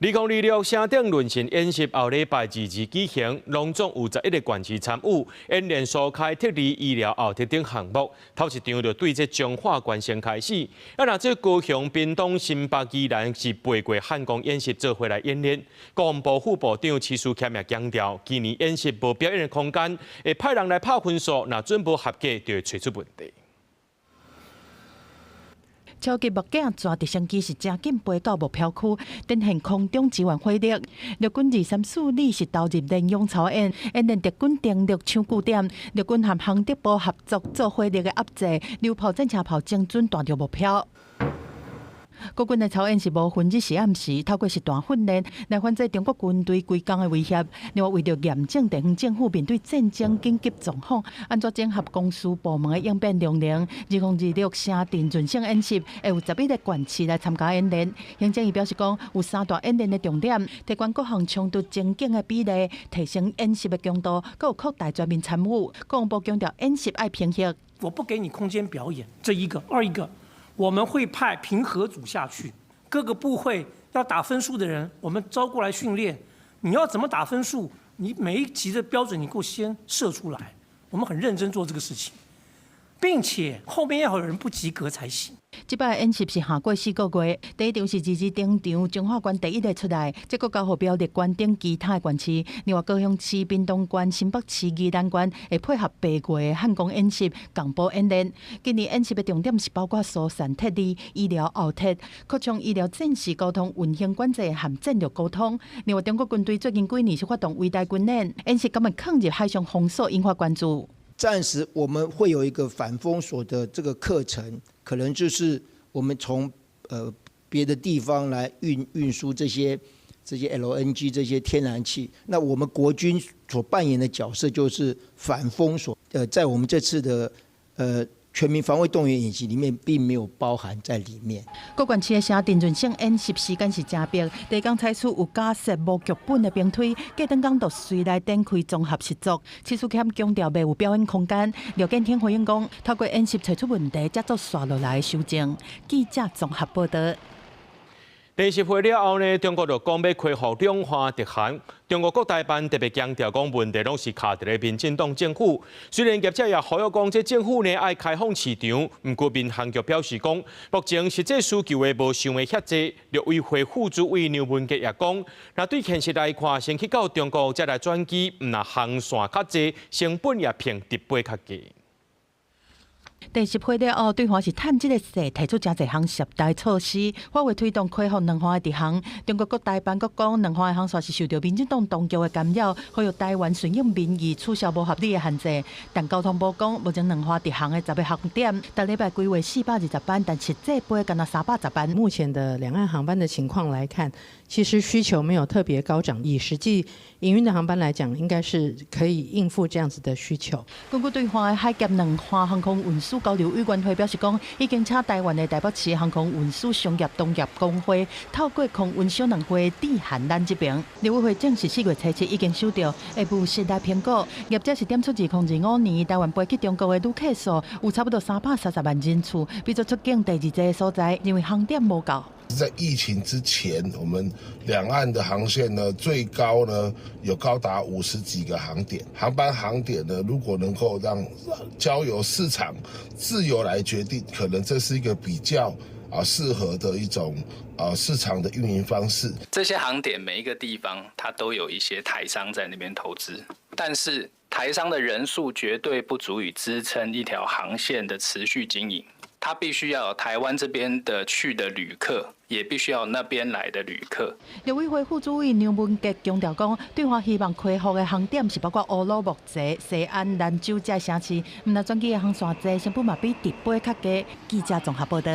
2026城顶论坛演习后礼拜2日举行，隆重有11个县市参与，演练所开特例医疗后特等项目。头一场就对这彰化县先开始，那这高雄、屏东、新北、宜兰是8过汉光演习做回来演练。国防部副部长徐树谦也强调，今年演习无表演的空间，会派人来拍分数，若准无合格就会找出问题。超级目镜抓直升机是正紧飞到目标区，展现空中支援火力。陆军234李是投入联用操演，演练敌军电力抢据点，陆军和航德部合作做火力的压制，榴炮、战车炮精准打着目标。国军的操演是无分日时暗时，透过实弹训练来反制中国军队规工的威胁。另外，为了验证地方政府面对战争紧急状况，按照整合公司部门的应变量能，2026城镇巡省演习会有11个县市来参加演练。行政院表示讲，有3大演练的重点，提高各项冲突情境的比例，提升演习的强度，还有扩大全面参与。国防部强调，演习爱平衡。我不给你空间表演，这一个；二一个。我们会派评核组下去，各个部会要打分数的人，我们招过来训练。你要怎么打分数？你每一级的标准，你给我先设出来。我们很认真做这个事情，并且后面要有人不及格才行。这摆演习是下过4个月，第一场是2日登场，彰化县第一个出来，这个交号标列县顶其他县市，另外高雄市、屏东县、新北市、宜兰县会配合8月汉光演习、共步演练。今年演习的重点是包括疏散特例、医疗后特、扩充医疗战士沟通、运行管制和战略沟通。另外，中国军队最近几年是发动伟大军演，演习敢会抗入海上封锁，引发关注。暂时我们会有一个反封锁的这个课程，可能就是我们从别的地方来运输这些 LNG 这些天然气。那我们国军所扮演的角色就是反封锁。在我们这次的全民防卫动员演习里面，并没有包含在里面。各县市的城镇巡省演习时间是正逼，第一天采取有架设无剧本的兵推，隔顿天就随来展开综合实作。徐树谦强调未有表演空间。廖建天回应讲，透过演习找出问题，才做刷落来修正。记者综合报道。演习会了后呢，中国就讲要恢复两岸直航。中国国台办特别强调讲，问题拢是卡伫咧民进党政府。虽然业者也呼吁讲，这政府呢爱开放市场，不过民航局表示讲，目前实际需求的无想的遐济。陆委会副主委刘文杰也讲，那对现实来看，先去到中国再来转机，那航线较济，成本也偏直飞较低。第10会了后，对方是趁这个势提出真侪项涉台措施，我为推动恢复两岸的直航。中国国台办阁讲，两岸的航线是受到民进党当局的干扰，呼吁台湾顺应民意，取消无合理的限制。但交通部讲，目前两岸直航的10个航点，逐礼拜规划420班，但实际飞敢若310班。目前的两岸航班的情况来看，其实需求没有特别高涨，以实际营运的航班来讲，应该是可以应付这样子的需求。根据对方的海峡两岸航空运输交流委员会表示讲，已经请台湾的台北市航空运输商业同业工会透过空运小两会致函咱这边。陆委会证实4月7日已经收到下部时代评估，业者是点出2025年台湾飞去中国的旅客数有差不多330万人次，比做出境第2济的所在，因为航点无够。在疫情之前，我们两岸的航线呢，最高呢有高达50几个航点。航班航点呢，如果能够让交由市场自由来决定，可能这是一个比较适合的一种市场的运营方式。这些航点每一个地方，它都有一些台商在那边投资，但是台商的人数绝对不足以支撑一条航线的持续经营。它必须要有台湾这边的去的旅客，也必须要有那边来的旅客。陆委会副主委刘文杰强调讲，对方希望恢复的航点是包括乌鲁木齐、西安、兰州这城市，唔那转机的航线济，成本嘛比直飞较低。记者综合报道。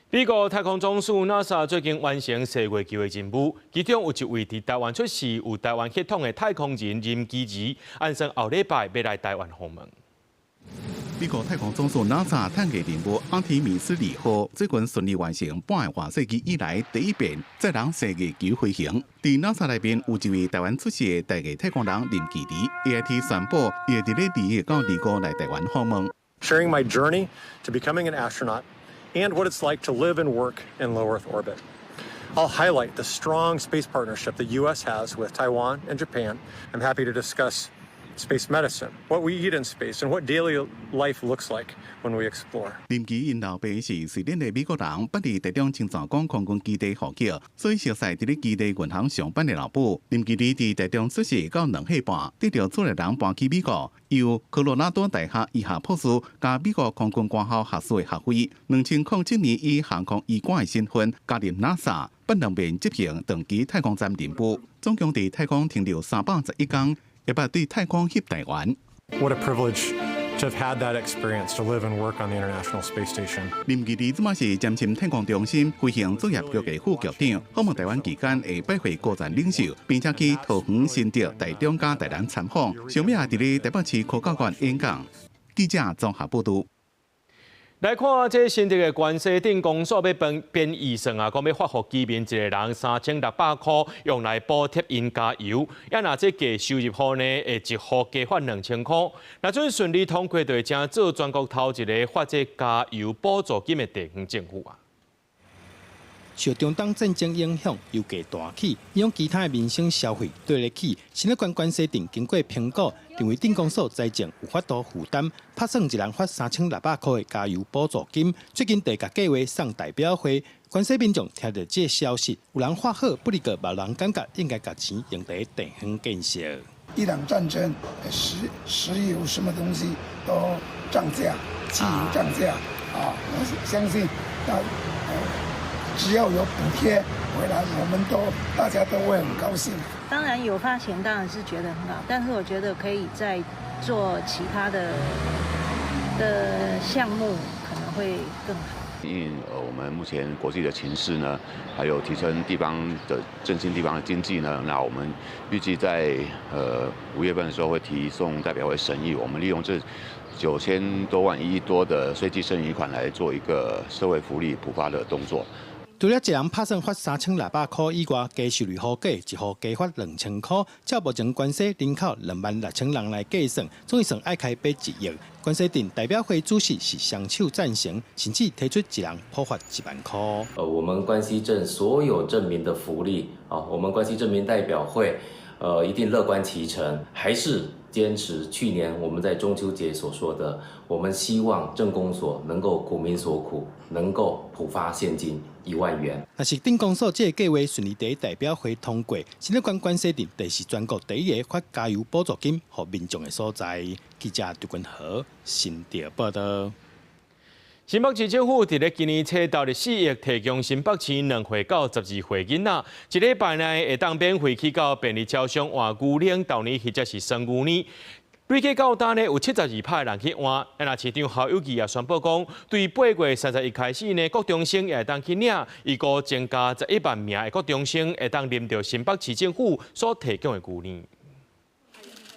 美国太空总署 NASA 最近完成4月球的任务，其中有一位伫台湾出世、有台湾血统的太空人任基怡，按算后礼拜要来台湾访问。美国太空总署 NASA 探月任务阿提米斯2号最近顺利完成半个半世纪以来第一遍载人4月球飞行。在 NASA 内面有一位台湾出世的第二太空人任基怡 ，AIT 宣布会伫咧2月到2号来台湾访问。Sharing my journey to becoming an astronaut and what it's like to live and work in low Earth orbit. I'll highlight the strong space partnership the U.S. has with Taiwan and Japan. I'm happy to discuss space medicine, what we eat in space, and what daily life looks like when we explore. 林奇因老爸是瑞典的美国人，捌伫台中青山港空军基地服役，所以熟悉伫咧基地银行上班的老母。林奇里伫台中出世到2岁半，得到主力人搬去美国，由科罗拉多大学医学博士加美国空军官校学士的学位。2007年以航空医官的身份加入 NASA， 不能免执行长期太空站任务，总共伫太空停留311天。 也捌对太空翕台湾。What a privilege to have had that experience to live and work on the International Space Station. 林奇里即马是兼任太空中心飞行作业局的副局长，访问台湾期间会拜会高层领袖，并且去桃园、新竹、台中加台南参访。上尾也伫咧台北市科教馆演讲。记者综合报道。 来看这新竹的关西顶公所要编预算啊，讲要发予居民一个人3600块，用来补贴因加油。也若这个收入户呢，会一户加发2000块。若准顺利通过，就会将做全国头一个发这加油补助金的地方政府啊。 受中东战争影响，油价大起，影响其他的民生消费对得起。新乐关西镇经过评估，认为镇公所财政有法度负担，拍算一人发3600块的加油补助金。最近地价计划送代表会，关西民众听到这消息，有人发好，不离个别人感觉应该把钱用在地方建设。伊朗战争，石油什么东西都涨价，汽油涨价啊！我相信只要有补贴回来，大家都会很高兴。当然有发钱，当然是觉得很好，但是我觉得可以再做其他的项目，可能会更好。因为我们目前国际的情势呢，还有提升地方的振兴地方的经济呢，那我们预计在5月份的时候会提送代表会审议，我们利用这9000多万1亿多的税基剩余款来做一个社会福利普发的动作。 除了一人拍算发3600块以外，加收入户价一户加发2000块。照目前关西人口26000人来计算，总预算爱开8亿元。关西镇代表会主席是双手赞成，甚至提出一人普发1万块。我们关西镇所有镇民的福利啊，我们关西镇民代表会，一定乐观其成，还是坚持去年我们在中秋节所说的，我们希望镇公所能够苦民所苦，能够普发现金1万元。若是镇公所这个计划顺利在代表会通过，新乐关西镇就是全国第一个发加油补助金给民众的所在。记者杜君和新竹报道。 新北市政府伫咧今年初14亿提供新北市2岁到12岁囡仔，一礼拜内会当免费去到便利超商换牛奶、豆奶或者是生牛奶。累计到单呢有72%的人去换。那市长侯友宜也宣布讲，对8月31开始呢，国中生也会当去领，预估增加11万名的国中生会当啉到新北市政府所提供的牛奶。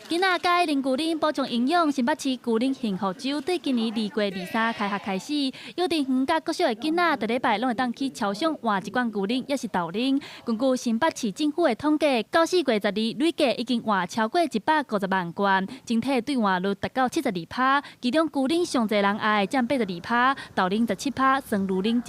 囡仔介啉牛奶补充营养，新北市牛奶幸福周对今年2月23开学开始，幼稚园甲国小的囡仔，每礼拜拢会当去超商换一罐牛奶，也是豆奶。根据新北市政府的统计，到4月12累计已经换超过150万罐，整体兑换率达到72%，其中牛奶上侪人爱占82%，豆奶17%，生乳奶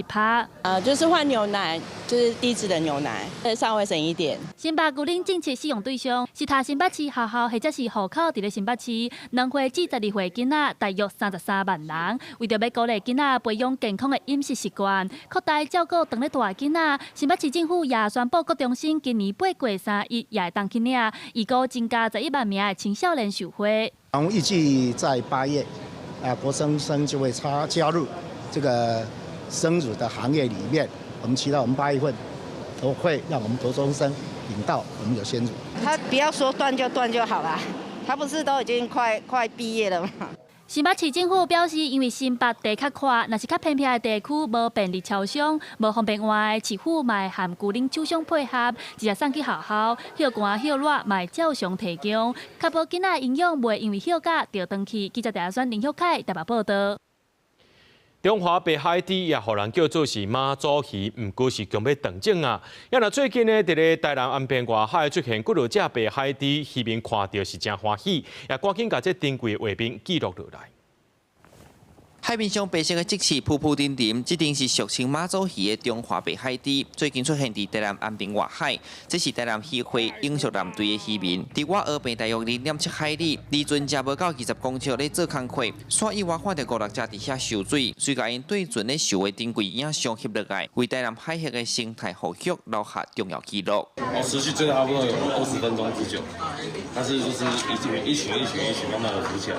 1%。就是换牛奶，就是低脂的牛奶，稍微省一点。新北牛奶政策适用对象是他新北市学校或者是 户口伫咧新北市，2岁至12岁囡仔大约33万人。为着要鼓励囡仔培养健康的饮食习惯，扩大照顾长咧大的囡仔，新北市政府也宣布国中生今年8月31也会当去领，预估增加11万名的青少年受惠。我们预计在8月，国中生就会加入这个生乳的行业里面。我们期待我们8月份都会让我们国中生领到我们有鲜乳。他不要说断就断就好了。 他不是都已经快毕业了吗？新北市政府表示，因为新北地较宽，若是较偏僻的地区无便利超商，无方便外，市府嘛和牛奶厂商配合，直接送去学校，hiệu汗hiệu热嘛照常提供，确保囡仔营养袂因为hiệu价掉回去。记者台选林秀凯台北报道。 中华北海猪也互人叫做是马祖鱼，毋过是强要断种啊！也若最近呢，伫咧台南安平外海出现几落只北海猪，渔民看到是真欢喜，也赶紧把这珍贵的画面记录落来。海面上白色的积石铺铺沉沉，这定是俗称马祖鱼的中华北海猪，最近出现伫台南安平外海，这是台南渔会永续舰队的渔民，伫我河边大约2.7海里，离船只无到20公尺咧做工课，线以外看到5-6只伫遐受水，随甲因对船咧受的珍贵影像翕落来，为台南海域的生态保育留下重要记录。持续追了差不多有20分钟之久，但是就是一群慢慢的浮起来，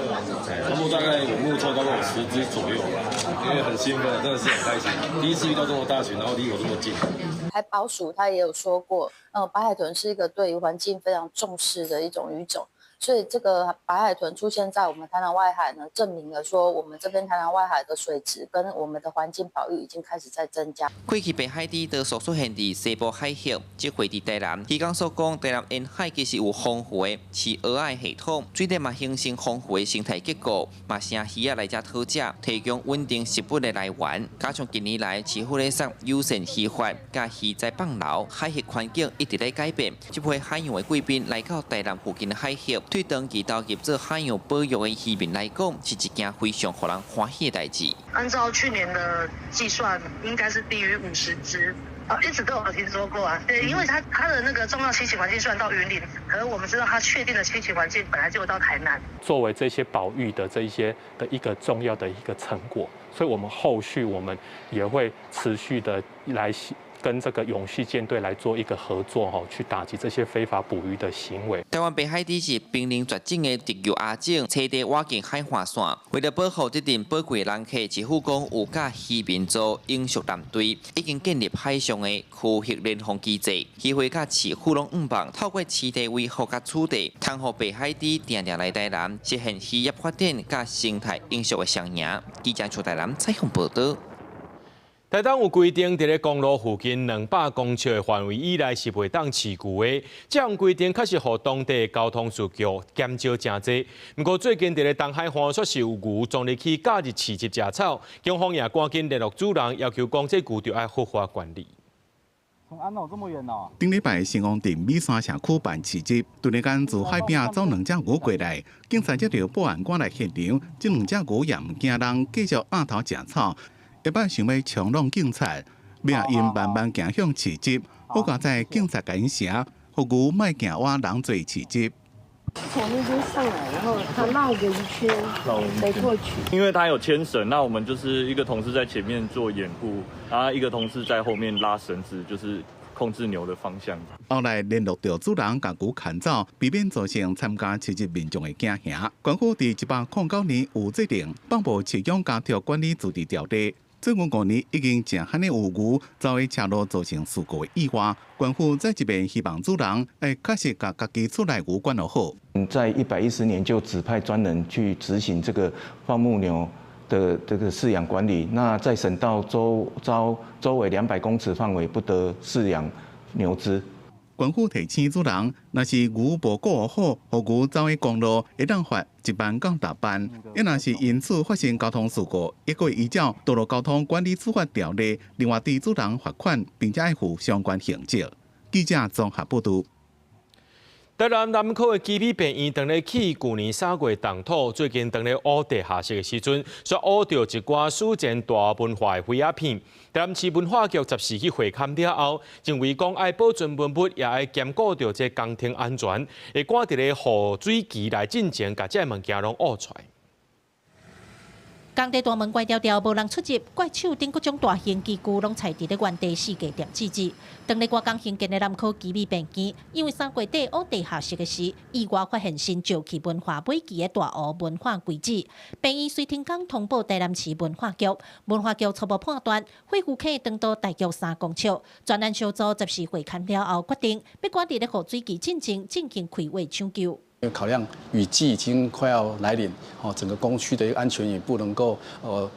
差不多大概我目测大概有10只左右吧，因为很兴奋，真的是很开心，第一次遇到这么大群，然后离我这么近。海保署他也有说过，白海豚是一个对于环境非常重视的一种鱼种。所以这个白海豚出现在我们台南外海呢，证明了说我们这边台南外海的水质跟我们的环境保育已经开始在增加。过去白海猪多数出现伫西部海域，即回伫台南。渔港所讲，台南沿海其实有丰富的饲蚵仔系统，水底嘛形成丰富的生态结构，嘛成鱼仔来遮讨食，提供稳定食物的来源。加上近年来市府咧设优先渔法，甲鱼在放流，海域环境一直在改变。这批海洋的贵宾来到台南附近的海域。对长期投入做海洋保育的渔民来讲，是一件非常让人欢喜的代志。按照去年的计算，应该是低于50只。一直都有听说过啊。对，因为它的那个重要栖息环境虽然到云林，可是我们知道它确定的栖息环境本来就到台南。作为这些保育的这一些的一个重要的一个成果，所以我们后续我们也会持续的来跟这个永续舰队来做一个合作，去打击这些非法捕鱼的行为。台湾北海猪是濒临绝种的特有亚种，栖地挖进海岸线。为了保护这阵宝贵人客，政府讲有甲渔民组永续舰队已经建立海上的区域联防机制，渔会甲市府拢望透过饲地维护甲处理，通互北海猪定定来台南，实现渔业发展甲生态永续的双赢。记者出台南采访报道。台东有规定，伫咧公路附近200公尺的范围以内是袂当饲牛的。这项规定确实互当地交通事故减少真多。不过最近伫咧东海岸确实有牛撞入去假日饲食食草，警方也赶紧联络主人，要求讲这牛就要合法管理。从安澳这么远哦。顶礼拜新王镇美山社区办市集，突然间自海边走2只牛过来，警察接到报案赶来现场，这2只牛也唔惊人，继续压头食草。一摆想要冲撞警察，命因慢慢行向市集，好在在警察甲因声，互牛莫行我人做市集。从那边上来，然后他绕个一圈飞过去。因为他有牵绳，那我们就是一个同事在前面做掩护，然后一个同事在后面拉绳子，就是控制牛的方向。后来联络到主人，把牛牵走，避免造成参加市集民众的惊吓。官府伫109年有制定放捕饲养家畜管理自治条例。最近5年已经正罕的有牛遭为车路造成事故的意外，官府在这边希望主人会确实把家己出来牛管理好。在110年就指派专人去执行这个放牧牛的这个饲养管理，那在省道周围200公尺范围不得饲养牛只。官府提醒主人，若是牛无顾好，互牛走的公路，会当罚1万到10万。若是因此发生交通事故，也可以依照《道路交通管理处罚条例》，另外对主人罚款，并且要负相关刑责。记者综合报道。台南南科的基比病院当咧起去年3月动土，最近当咧挖地下室的时阵，却挖到一挂史前大文化的废瓦片。台南市文化局14去会勘了后，认为讲爱保存文物，也爱兼顾到这工程安全，会赶伫咧雨水期内进前，把这物件拢挖出来。工地大门关条条，无人出入，怪手顶各种大型机具拢踩伫咧原地4个点置置。当日我刚兴建的南科基美病院，因为3月底挖地下室的时，意外发现新石器文化尾期的大湖文化遗址。病院随天刚通报台南市文化局，文化局初步判断，废墟可长度大约3公尺。专案小组14会勘了后，决定要赶伫咧雨水期进前进行开挖抢救。考量雨季已经快要来临，整个工区的一个安全也不能够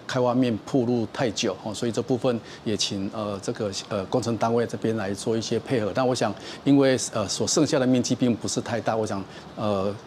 开挖面铺路太久，所以这部分也请这个工程单位这边来做一些配合。但我想，因为所剩下的面积并不是太大，我想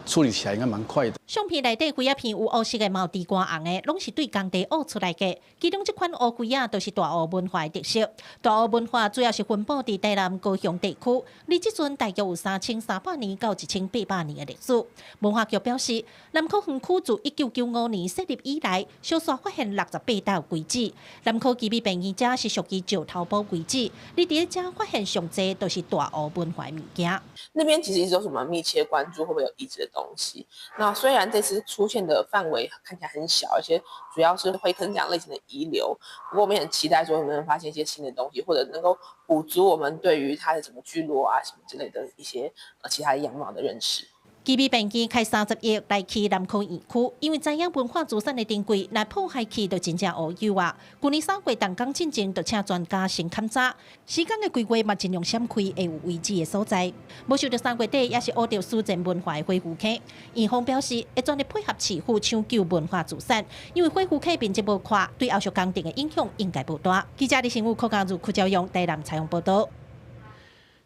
处理起来应该蛮快的。相片内底几啊片有乌色的，嘛有地瓜红的，拢是对工地挖出来的。其中这款乌龟啊，都是大湖文化的特色。大湖文化主要是分布伫台南高雄地区，离即阵大约有3300年到1800年的历史。文化局表示，南科园区自1995年设立以来，小刷发现68道遗址。南科基比便宜者是属于石头堡遗址，你伫遮发现上侪都是大湖文化物件。那边其实一直都是我们密切关注会不会有遗址的东西。那虽然这次出现的范围看起来很小，而且主要是灰坑这样类型的遗留，不过我们也很期待说能不能发现一些新的东西，或者能够补足我们对于它的什么聚落啊什么之类的一些其他的样貌的认识。基比便宜开30亿来去南科园区，因为知影文化资产的珍贵，来破坏去就真正乌有啊。去年3月动工进前，就请专家先勘查，时间的规划嘛尽量闪开会有危机的所在。没想到3月底也是挖到苏建文化的恢复坑，院方表示会全力配合市府抢救文化资产，因为恢复坑面积无快，对后续工程的影响应该不大。记者李新武、柯家如、柯昭阳台南采访报道。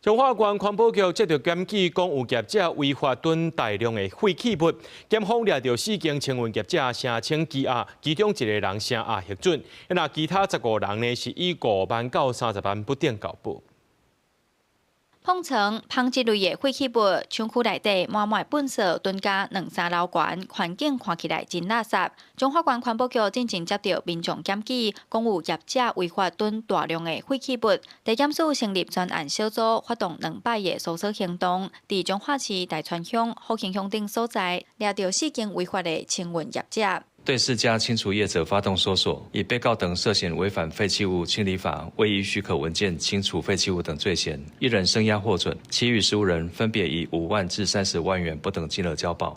彰化县环保局接到检举，讲有业者违法囤大量的废弃物，检方抓到4件称运业者声称羁押，其中1个人声押核准，那其他15人呢是以5万到30万不等交保。碰层、纺织类的废弃物，厂区内底满满垃圾囤加2-3楼悬，环境看起来真垃圾。彰化县环保局进前接到民众检举，讲有业者违法囤大量的废弃物，地检署成立专案小组，发动200个搜索行动，伫彰化市大川乡、福兴乡等所在，抓到4件违法的清运业者。对4家清除业者发动搜索，以被告等涉嫌违反废弃物清理法、未依许可文件清除废弃物等罪嫌，1人声押获准，其余15人分别以5万至30万元不等金额交保，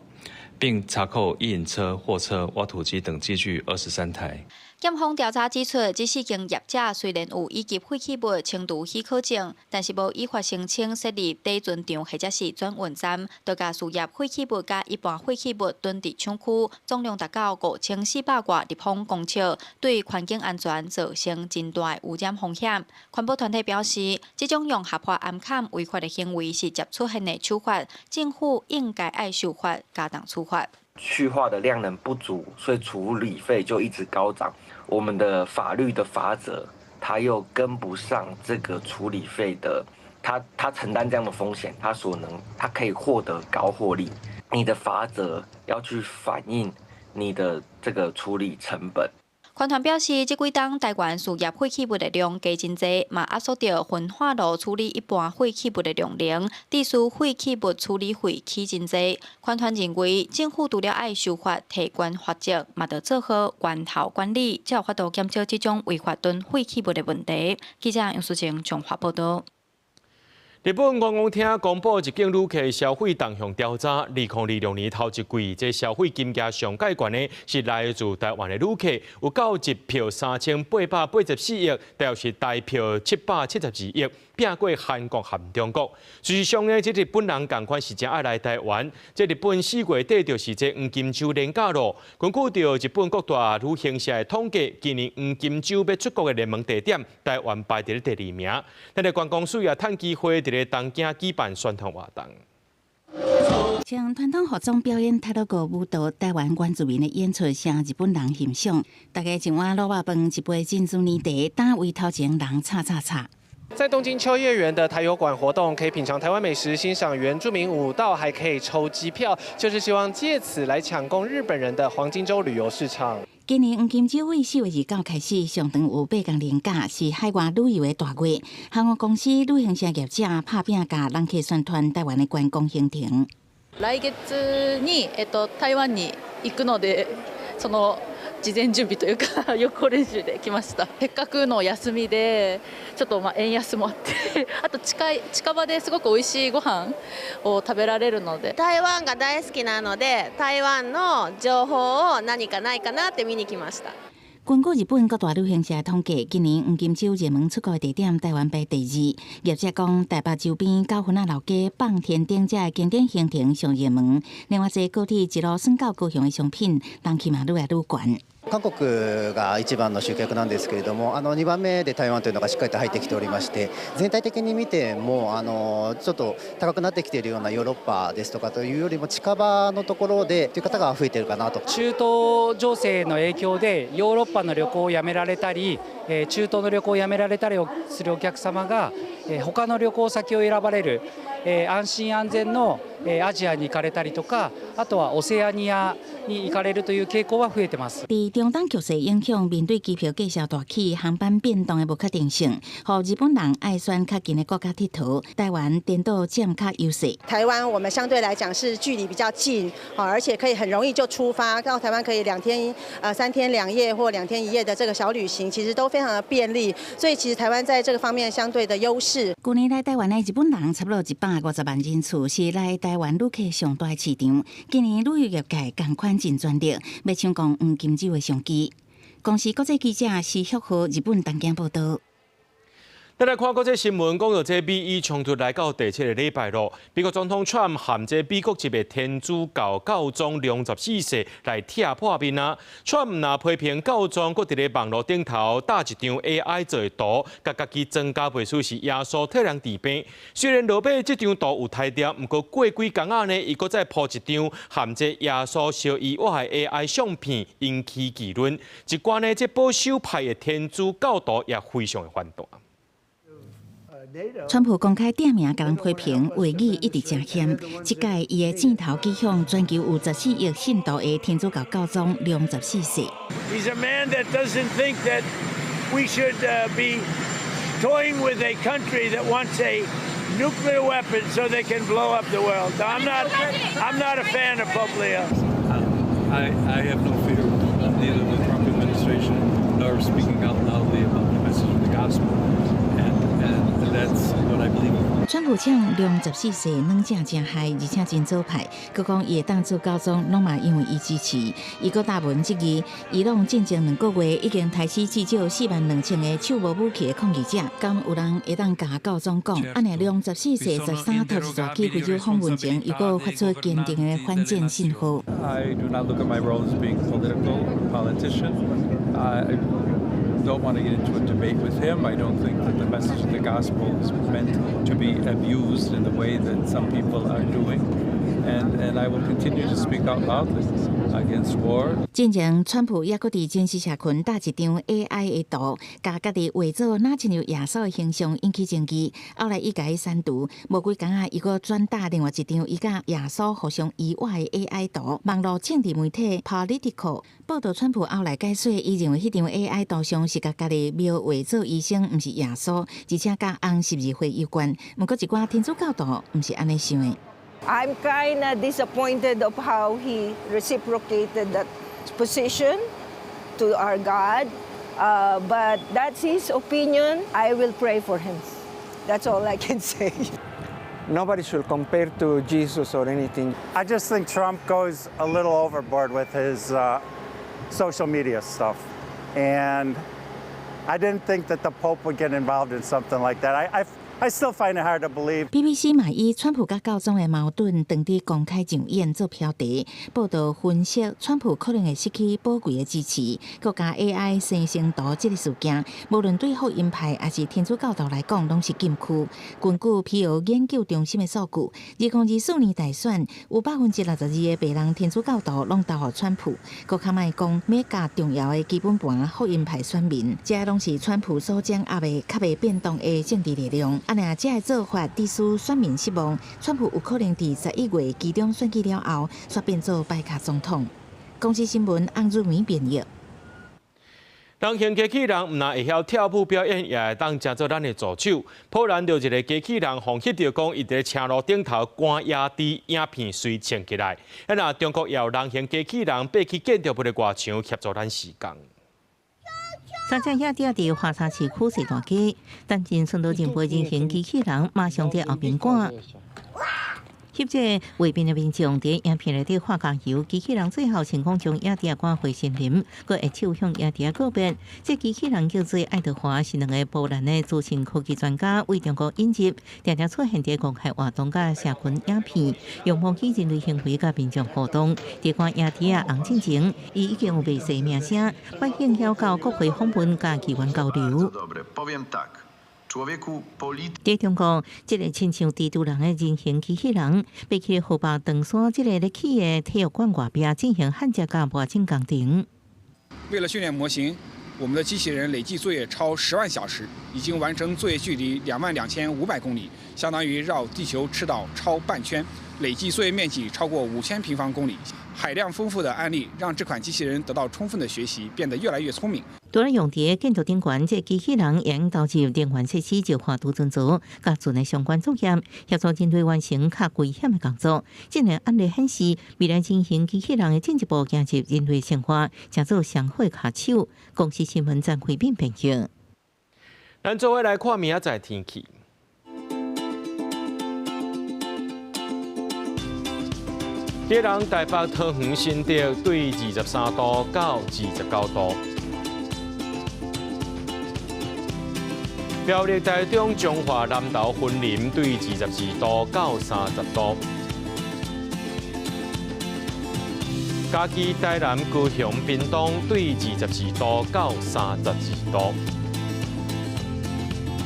并查扣1引车、货车、挖土机等机具23台。检方调查指出，这4间业者虽然有以及废弃物清除许可证，但是无依法申请设立底存场或者是转运站，多家事业废弃物甲一般废弃物囤伫厂区，总量达到5400多立方公尺，对环境安全造成真大的污染风险。环保团体表示，这种用合法暗砍违法的行为是接出现的处罚，政府应该按受法加重处罚。去化的量能不足，所以处理费就一直高涨。我们的法律的法则，它又跟不上这个处理费的，他承担这样的风险，他可以获得高获利。你的法则要去反映你的这个处理成本。环团表示，这几档台湾事业废弃物的量加真济，嘛压缩到焚化炉处理一般废弃物的量能，致使废弃物处理费起真济。环团认为，政府除了爱修法提悬法则，嘛得做好源头管理，才有法度减少这种违法囤废弃物的问题。记者杨淑晴综合报道。日本观光厅公布入境旅客消费动向调查，2026年头一季，这消费金额上介悬的是来自台湾的旅客，有91票3884亿，大约是台票772亿，拼过韩国和中国。事实上呢，这日本人同款是真爱来台湾。这日本4月底就是这黄金周连假咯。根据到日本各大旅行社的统计，今年黄金周要出国的热门地点，台湾排伫第2名。咱的观光署也趁机会伫东京举办宣传活动。将传统服装表演泰鲁格舞蹈台湾原住民的演出，向日本人欣赏。大家一碗卤肉饭，一杯珍珠奶茶，等为头前人擦擦擦。在东京秋叶原的台油馆活动，可以品尝台湾美食，欣赏原住民舞蹈，还可以抽机票，就是希望借此来抢攻日本人的黄金周旅游市场。今年黄金周为4月29开始，上长有8天连假，是海外旅游的大月。航空公司、旅行社业者拍拼，甲人客宣传台湾的观光行程。来月に台湾に行くので、その事前準備というか予行練習で来ました。せっかくの休みで、ちょっと円安もあって、あと近場ですごく美味しいご飯を食べられるので。台湾が大好きなので、台湾の情報を何かないかなって見に来ました。根据日本各大旅行社统计，今年黄金周热门出国的地点，台湾排第2。业者讲，台北周边九份老街、放天顶这经典行程上热门。另外，坐高铁一路转到高雄的商品，人气嘛愈来愈悬。韓国が一番の集客なんですけれども、2番目で台湾というのがしっかりと入ってきておりまして、全体的に見てもちょっと高くなってきているようなヨーロッパですとかというよりも近場のところでという方が増えているかなと。中東情勢の影響でヨーロッパの旅行をやめられたり、中東の旅行をやめられたりするお客様が他の旅行先を選ばれる。安心安全のアジアに行かれたりとか、あとはオセアニアに行かれるという傾向は増えてます。伫中东局势影响，面对机票价格大起、航班变动的不确定性，互日本人爱选较近的国家佚佗，台湾颠倒占较优势。台湾我们相对来讲是距离比较近，而且可以很容易就出发，到台湾可以3天2夜或2天1夜的这个小旅行，其实都非常的便利。所以其实台湾在这个方面相对的优势。去年来台湾的日本人差不多150万人次，是来台湾旅客上大市场。今年旅游业界同款真专力，要抢攻黄金周的商机。公司国际记者是祝贺日本东京报道。再来看国际新闻，讲到这美伊冲突来到第7个礼拜咯，美国总统 Trump 含这美国一位天主教教宗良14世来拆破面啊。Trump 若批评教宗，搁伫咧网络顶头搭一张 AI 做的图，甲家己增加倍数是耶稣特人治病。虽然落尾这张图有太点，不过过几工仔呢，伊搁再铺一张含这耶稣烧意外的 AI 相片，引起议论。一寡呢，这保守派的天主教徒也非常的反弹。川普公开点名，甲人批评话语一直真险。这届伊的箭头指向全球有14亿信徒的天主教教宗良14世。He's a man that doesn't think that we should be toying with a country that wants a nuclear weapon so they can blow up the world. I'm not a fan of Pope Leo. I have no fear of neither the Trump administration nor speaking out loudly about the message of the gospel. That's what I believe. 川普称良14世软正真害，而且真左派。佮讲伊会当做教宗，拢嘛因为伊支持。伊佮答文质疑，伊拢进前2个月已经杀死至少42000个手无武器的抗议者。敢有人会当甲教宗讲，安尼良14世13头一逝去非洲访问前，又佮发出坚定的反战信号。I do not look at my role as being political or politician. I don't want to get into a debate with him. I don't think that the message of the gospel is meant to be abused in the way that some people are doing. And I will continue to speak out loudly against war. 进前，川普也搁伫真实社群搭一张 AI 的图，甲家己画作哪亲像耶稣的形象，引起争议。后来伊甲伊删除，无几工仔伊搁转搭另外一张伊甲耶稣互相意外的 AI 图。网络政治媒体 Politico 报道，川普后来解说，伊认为迄张 AI 图上是甲家己描画作医生，毋是耶稣，而且甲红十字会有关。毋过一寡天主教徒毋是安尼想的。I'm kind of disappointed of how he reciprocated that position to our God, but that's his opinion. I will pray for him. That's all I can say. Nobody should compare to Jesus or anything. I just think Trump goes a little overboard with his social media stuff. And I didn't think that the Pope would get involved in something like that. I still find it hard to believe. BBC 嘛以川普甲教宗的矛盾当伫公开上演做标题，报道分析川普可能会失去宝贵的支持。国家 AI 生成图这个事件，无论对福音派还是天主教徒来讲，拢是禁区。根据皮尤研究中心的数据，2024年大选有62%的白人天主教徒拢投予川普。搁较莫讲美加重要的基本盘福音派选民，这拢是川普所掌握的较未变动的政治力量。安尼这个做法，致使选民失望。川普有可能伫11月期中选举了后，煞变做败卡总统。公司新闻洪如梅编译。人形机器人唔但会晓跳舞表演，也会当成做咱的助手。波兰就一个机器人，红翕到讲，伊伫车路顶头关压低影片随穿起来。那中国也有人形机器人爬去建筑物的外墙协助咱施工。三只野钓伫华沙市苦水大街，但真顺路前辈人形机器人马上伫后边赶。翕者画面的民众伫影片内底画加油，机器人最后成功将野地赶回森林，佮会手向野地告别。这机器人叫做爱德华，是两个波兰的资深科技专家为中国引入，常常出现伫公开活动甲社群影片，用模拟人类行为甲民众互动。伫看野地红进前，伊已经有未细名声，百姓要到国会访问甲机关交流。在中国，这个亲像蜘蛛人的人形机器人，被去河北长沙这个咧起的体育馆外边进行焊接甲磨镜工程。为了训练模型，我们的机器人累计作业超10万小时，已经完成作业距离22500公里，相当于绕地球赤道超半圈，累计作业面积超过5000平方公里。海量丰富的案例让这款机器人得到充分的学习，变得越来越聪明。除了用伫建筑顶悬，这机器人也用导入电源设施，就化图准则甲准的相关作业，协助人类完成较危险的工作。这个案例显示，未来进行机器人的进一步加入人类生活，将做社会下手。公司新闻张慧敏评论。咱做伙来看明仔载天气。今日台北桃园新竹对23度到29度，苗栗台中彰化南投云林对22度到30度，嘉义台南高雄屏东对22度到32度，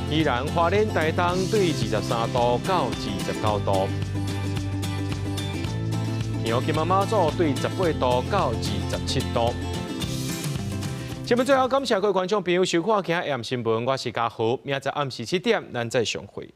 宜兰花莲台东对23度到29度。苗金马马祖对18度到27度。节目最后感谢各位观众朋友收看今日AM新闻，我是嘉豪，明仔载暗时7点咱再相会。